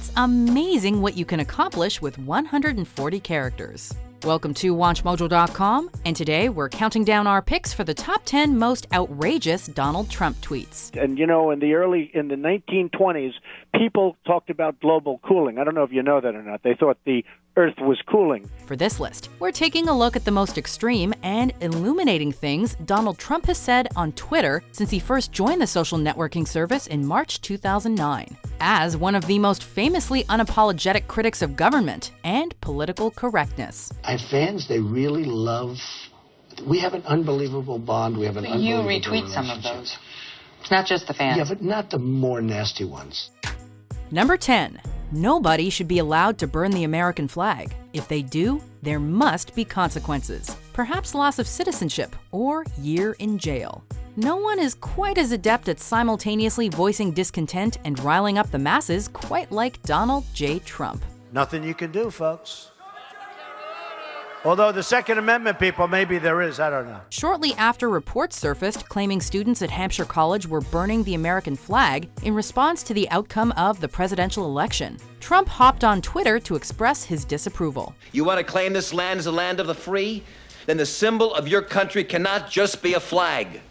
It's amazing what you can accomplish with 140 characters. Welcome to WatchMojo.com, and today we're counting down our picks for the top 10 most outrageous Donald Trump tweets. And in the 1920s, people talked about global cooling. I don't know if you know that or not. They thought the Earth was cooling. For this list, we're taking a look at the most extreme and illuminating things Donald Trump has said on Twitter since he first joined the social networking service in March 2009. As one of the most famously unapologetic critics of government and political correctness. I have fans, they really love. We have an unbelievable bond. We have an unbelievable relationship. You retweet some of those. It's not just the fans. Yeah, but not the more nasty ones. Number 10. Nobody should be allowed to burn the American flag. If they do, there must be consequences. Perhaps loss of citizenship or year in jail. No one is quite as adept at simultaneously voicing discontent and riling up the masses quite like Donald J. Trump. Nothing you can do, folks. Although the Second Amendment people, maybe there is, I don't know. Shortly after reports surfaced claiming students at Hampshire College were burning the American flag in response to the outcome of the presidential election, Trump hopped on Twitter to express his disapproval. You want to claim this land as a land of the free? Then the symbol of your country cannot just be a flag.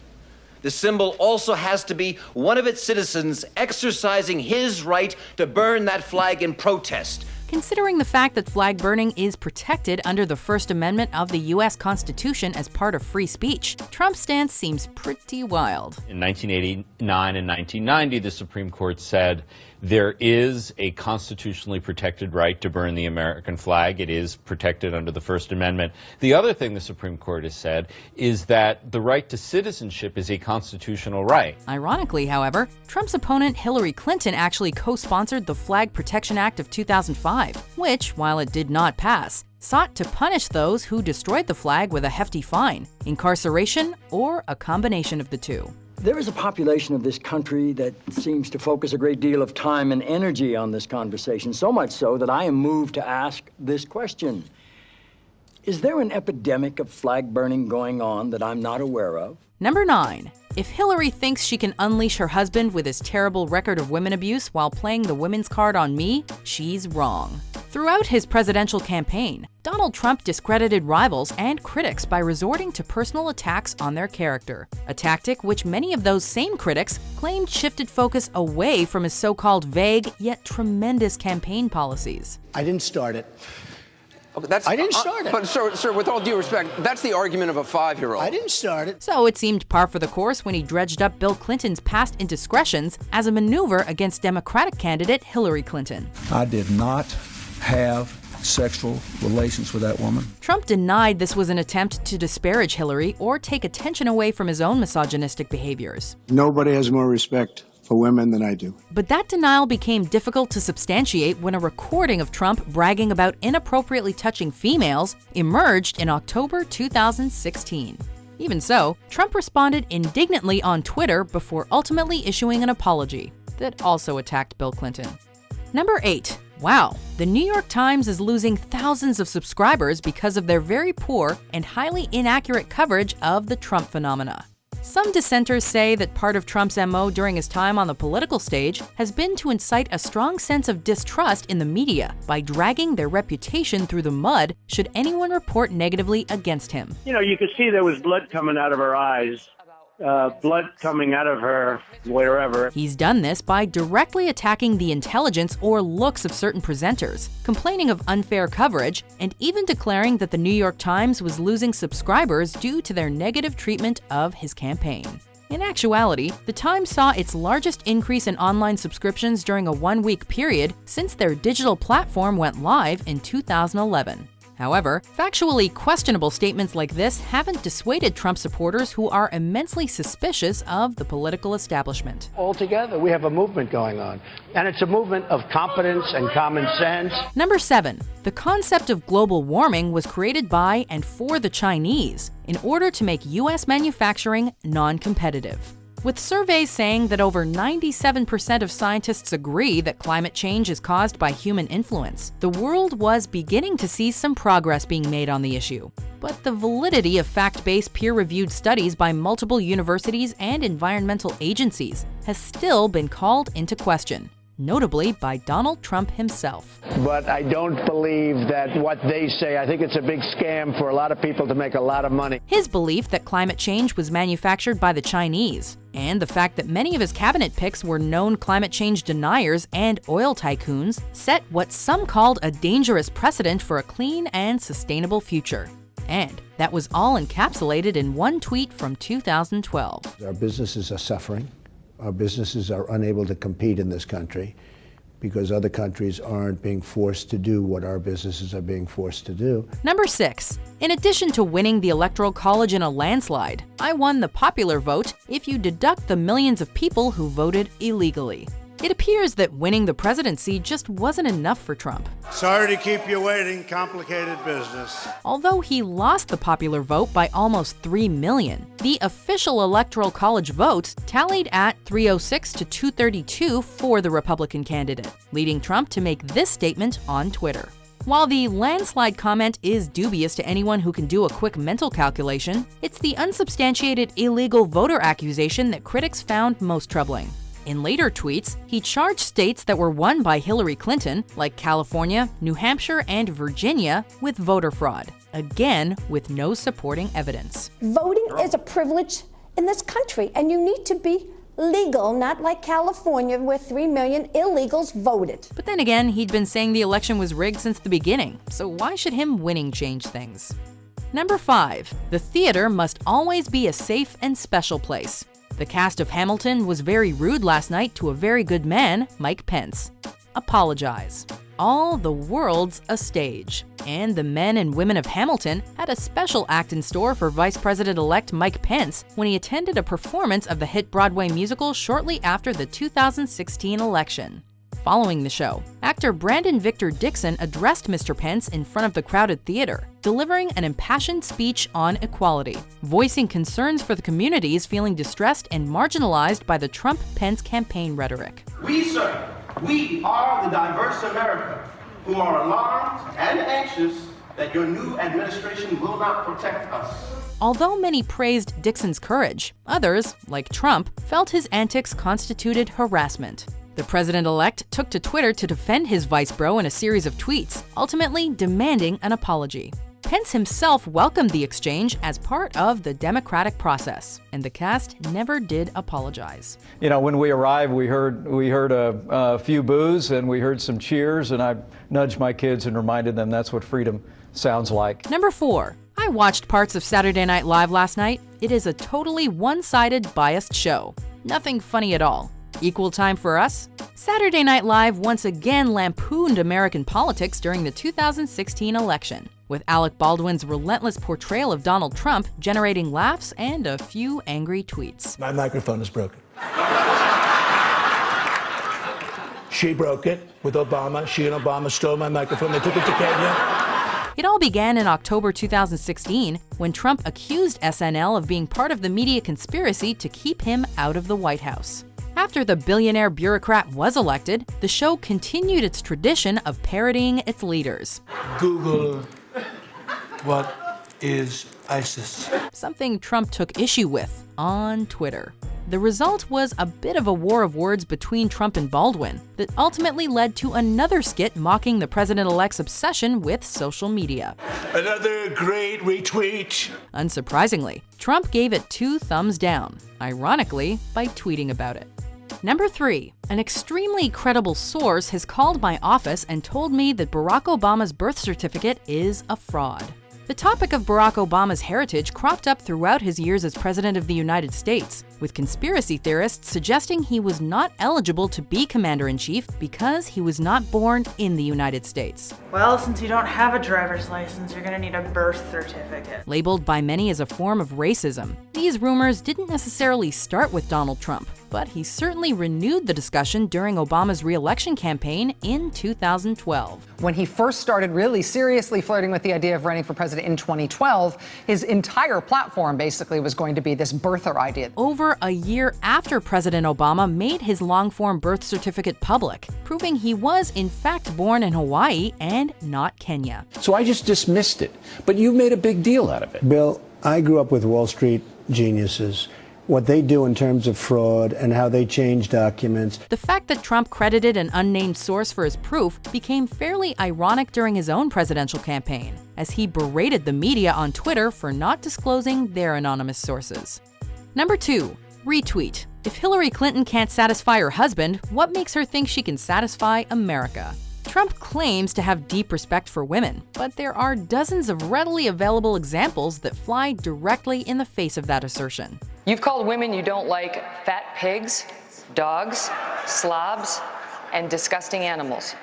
The symbol also has to be one of its citizens exercising his right to burn that flag in protest. Considering the fact that flag burning is protected under the First Amendment of the U.S. Constitution as part of free speech, Trump's stance seems pretty wild. In 1989 and 1990, the Supreme Court said there is a constitutionally protected right to burn the American flag. It is protected under the First Amendment. The other thing the Supreme Court has said is that the right to citizenship is a constitutional right. Ironically, however, Trump's opponent Hillary Clinton actually co-sponsored the Flag Protection Act of 2005, which, while it did not pass, sought to punish those who destroyed the flag with a hefty fine, incarceration, or a combination of the two. There is a population of this country that seems to focus a great deal of time and energy on this conversation, so much so that I am moved to ask this question. Is there an epidemic of flag burning going on that I'm not aware of? Number 9. If Hillary thinks she can unleash her husband with his terrible record of women abuse while playing the women's card on me, she's wrong. Throughout his presidential campaign, Donald Trump discredited rivals and critics by resorting to personal attacks on their character, a tactic which many of those same critics claimed shifted focus away from his so-called vague yet tremendous campaign policies. I didn't start it. Okay, I didn't start it. But sir, with all due respect, that's the argument of a 5-year-old. I didn't start it. So it seemed par for the course when he dredged up Bill Clinton's past indiscretions as a maneuver against Democratic candidate Hillary Clinton. I did not have sexual relations with that woman. Trump denied this was an attempt to disparage Hillary or take attention away from his own misogynistic behaviors. Nobody has more respect for women than I do. But that denial became difficult to substantiate when a recording of Trump bragging about inappropriately touching females emerged in October 2016. Even so, Trump responded indignantly on Twitter before ultimately issuing an apology that also attacked Bill Clinton. Number 8. Wow, the New York Times is losing thousands of subscribers because of their very poor and highly inaccurate coverage of the Trump phenomena. Some dissenters say that part of Trump's MO during his time on the political stage has been to incite a strong sense of distrust in the media by dragging their reputation through the mud should anyone report negatively against him. You could see there was blood coming out of her eyes. Blood coming out of her wherever. He's done this by directly attacking the intelligence or looks of certain presenters, complaining of unfair coverage, and even declaring that the New York Times was losing subscribers due to their negative treatment of his campaign. In actuality, the Times saw its largest increase in online subscriptions during a one-week period since their digital platform went live in 2011. However, factually questionable statements like this haven't dissuaded Trump supporters who are immensely suspicious of the political establishment. Altogether, we have a movement going on, and it's a movement of competence and common sense. Number 7. The concept of global warming was created by and for the Chinese in order to make U.S. manufacturing non-competitive. With surveys saying that over 97% of scientists agree that climate change is caused by human influence, the world was beginning to see some progress being made on the issue. But the validity of fact-based peer-reviewed studies by multiple universities and environmental agencies has still been called into question. notably by Donald Trump himself. But I don't believe that what they say. I think it's a big scam for a lot of people to make a lot of money. His belief that climate change was manufactured by the Chinese, and the fact that many of his cabinet picks were known climate change deniers and oil tycoons, set what some called a dangerous precedent for a clean and sustainable future. And that was all encapsulated in one tweet from 2012. Our businesses are suffering. Our businesses are unable to compete in this country because other countries aren't being forced to do what our businesses are being forced to do. Number 6. In addition to winning the Electoral College in a landslide, I won the popular vote if you deduct the millions of people who voted illegally. It appears that winning the presidency just wasn't enough for Trump. Sorry to keep you waiting, complicated business. Although he lost the popular vote by almost 3 million, the official Electoral College votes tallied at 306 to 232 for the Republican candidate, leading Trump to make this statement on Twitter. While the landslide comment is dubious to anyone who can do a quick mental calculation, it's the unsubstantiated illegal voter accusation that critics found most troubling. In later tweets, he charged states that were won by Hillary Clinton, like California, New Hampshire, and Virginia, with voter fraud, again with no supporting evidence. Voting is a privilege in this country, and you need to be legal, not like California, where 3 million illegals voted. But then again, he'd been saying the election was rigged since the beginning, so why should him winning change things? Number 5. The theater must always be a safe and special place. The cast of Hamilton was very rude last night to a very good man, Mike Pence. Apologize. All the world's a stage, and the men and women of Hamilton had a special act in store for Vice President-elect Mike Pence when he attended a performance of the hit Broadway musical shortly after the 2016 election. Following the show, actor Brandon Victor Dixon addressed Mr. Pence in front of the crowded theater, delivering an impassioned speech on equality, voicing concerns for the communities feeling distressed and marginalized by the Trump-Pence campaign rhetoric. We, sir, we are the diverse America who are alarmed and anxious that your new administration will not protect us. Although many praised Dixon's courage, others, like Trump, felt his antics constituted harassment. The president-elect took to Twitter to defend his vice bro in a series of tweets, ultimately demanding an apology. Pence himself welcomed the exchange as part of the democratic process, and the cast never did apologize. You know, when we arrived, we heard a few boos and we heard some cheers, and I nudged my kids and reminded them that's what freedom sounds like. Number 4. I watched parts of Saturday Night Live last night. It is a totally one-sided, biased show. Nothing funny at all. Equal time for us? Saturday Night Live once again lampooned American politics during the 2016 election, with Alec Baldwin's relentless portrayal of Donald Trump generating laughs and a few angry tweets. My microphone is broken. She broke it with Obama. She and Obama stole my microphone. They took it to Kenya. It all began in October 2016 when Trump accused SNL of being part of the media conspiracy to keep him out of the White House. After the billionaire bureaucrat was elected, the show continued its tradition of parodying its leaders. Google, what is ISIS? Something Trump took issue with on Twitter. The result was a bit of a war of words between Trump and Baldwin that ultimately led to another skit mocking the president-elect's obsession with social media. Another great retweet. Unsurprisingly, Trump gave it 2 thumbs down, ironically, by tweeting about it. Number 3. An extremely credible source has called my office and told me that Barack Obama's birth certificate is a fraud. The topic of Barack Obama's heritage cropped up throughout his years as President of the United States, with conspiracy theorists suggesting he was not eligible to be Commander-in-Chief because he was not born in the United States. Well, since you don't have a driver's license, you're gonna need a birth certificate. Labeled by many as a form of racism, these rumors didn't necessarily start with Donald Trump, but he certainly renewed the discussion during Obama's re-election campaign in 2012. When he first started really seriously flirting with the idea of running for president in 2012, his entire platform basically was going to be this birther idea. Over a year after President Obama made his long-form birth certificate public, proving he was in fact born in Hawaii and not Kenya. So I just dismissed it, but you made a big deal out of it. Bill, I grew up with Wall Street geniuses, what they do in terms of fraud and how they change documents. The fact that Trump credited an unnamed source for his proof became fairly ironic during his own presidential campaign, as he berated the media on Twitter for not disclosing their anonymous sources. Number 2. Retweet. If Hillary Clinton can't satisfy her husband, what makes her think she can satisfy America? Trump claims to have deep respect for women, but there are dozens of readily available examples that fly directly in the face of that assertion. You've called women you don't like fat pigs, dogs, slobs, and disgusting animals.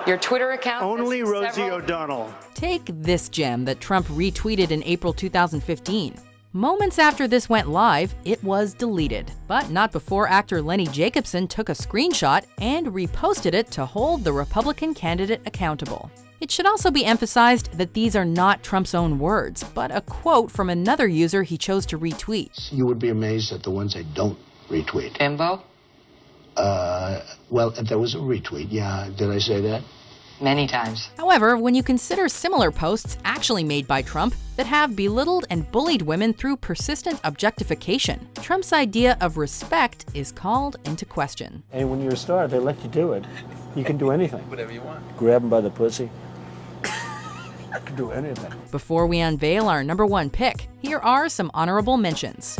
Your Twitter account... Only Rosie O'Donnell. Take this gem that Trump retweeted in April 2015. Moments after this went live, it was deleted, but not before actor Lenny Jacobson took a screenshot and reposted it to hold the Republican candidate accountable. It should also be emphasized that these are not Trump's own words, but a quote from another user he chose to retweet. You would be amazed at the ones I don't retweet. Bimbo? Well, there was a retweet, yeah. Did I say that? Many times. However, when you consider similar posts actually made by Trump that have belittled and bullied women through persistent objectification, Trump's idea of respect is called into question. And when you're a star, they let you do it. You can do anything. Whatever you want. Grab them by the pussy. You can do anything. Before we unveil our number 1 pick, here are some honorable mentions.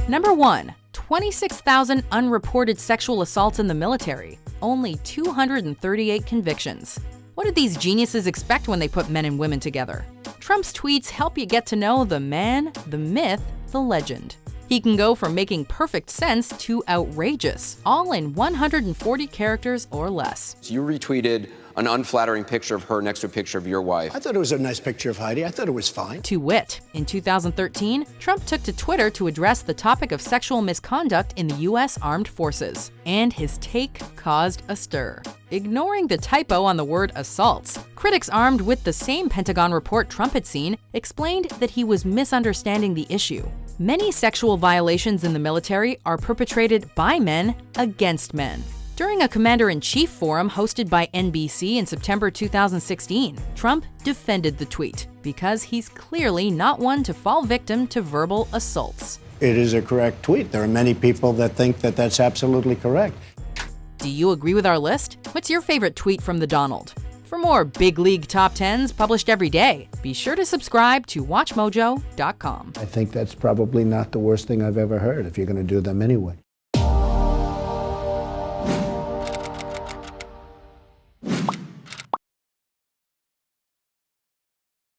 Number 1. 26,000 unreported sexual assaults in the military. Only 238 convictions. What did these geniuses expect when they put men and women together? Trump's tweets help you get to know the man, the myth, the legend. He can go from making perfect sense to outrageous, all in 140 characters or less. You retweeted an unflattering picture of her next to a picture of your wife. I thought it was a nice picture of Heidi. I thought it was fine. To wit, in 2013, Trump took to Twitter to address the topic of sexual misconduct in the U.S. Armed Forces, and his take caused a stir. Ignoring the typo on the word assaults, critics armed with the same Pentagon report Trump had seen explained that he was misunderstanding the issue. Many sexual violations in the military are perpetrated by men against men. During a Commander-in-Chief forum hosted by NBC in September 2016, Trump defended the tweet because he's clearly not one to fall victim to verbal assaults. It is a correct tweet. There are many people that think that that's absolutely correct. Do you agree with our list? What's your favorite tweet from the Donald? For more big league top 10s published every day, be sure to subscribe to WatchMojo.com. I think that's probably not the worst thing I've ever heard if you're going to do them anyway.